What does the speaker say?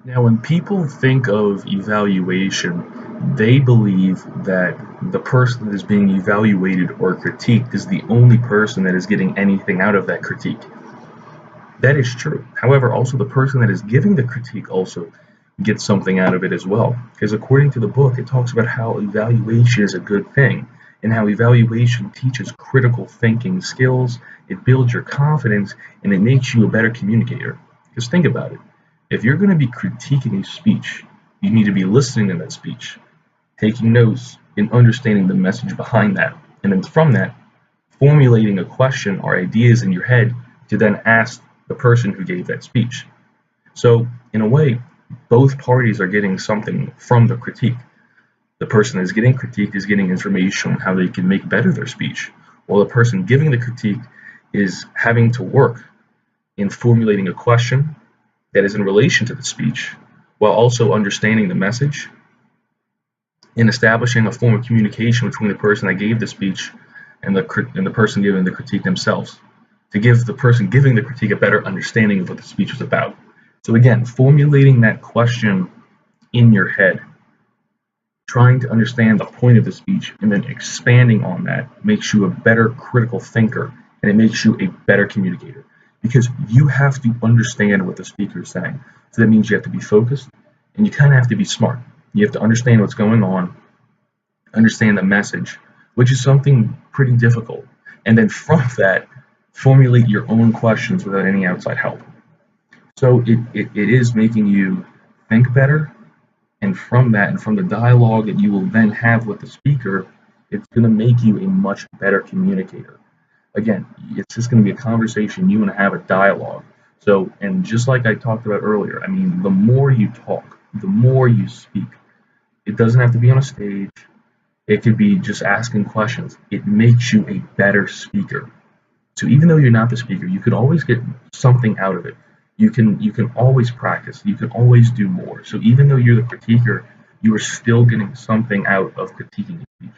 Now, when people think of evaluation, they believe that the person that is being evaluated or critiqued is the only person that is getting anything out of that critique. That is true. However, also the person that is giving the critique also gets something out of it as well. Because according to the book, it talks about how evaluation is a good thing and how evaluation teaches critical thinking skills, it builds your confidence, and it makes you a better communicator. Because think about it. If you're going to be critiquing a speech, you need to be listening to that speech, taking notes, and understanding the message behind that. And then from that, formulating a question or ideas in your head to then ask the person who gave that speech. So, in a way, both parties are getting something from the critique. The person that's getting critiqued is getting information on how they can make better their speech, while the person giving the critique is having to work in formulating a question that is in relation to the speech, while also understanding the message and establishing a form of communication between the person that gave the speech and the person giving the critique themselves to give the person giving the critique a better understanding of what the speech was about. So again, formulating that question in your head, trying to understand the point of the speech, and then expanding on that makes you a better critical thinker and it makes you a better communicator because you have to understand what the speaker is saying. So that means you have to be focused and you kind of have to be smart. You have to understand what's going on, understand the message, which is something pretty difficult. And then from that, formulate your own questions without any outside help. So it is making you think better. And from that, and from the dialogue that you will then have with the speaker, it's going to make you a much better communicator. Again, it's just going to be a conversation. You want to have a dialogue. So, and just like I talked about earlier, I mean, the more you talk, the more you speak. It doesn't have to be on a stage. It could be just asking questions. It makes you a better speaker. So even though you're not the speaker, you can always get something out of it. You can always practice. You can always do more. So even though you're the critiquer, you are still getting something out of critiquing a speech.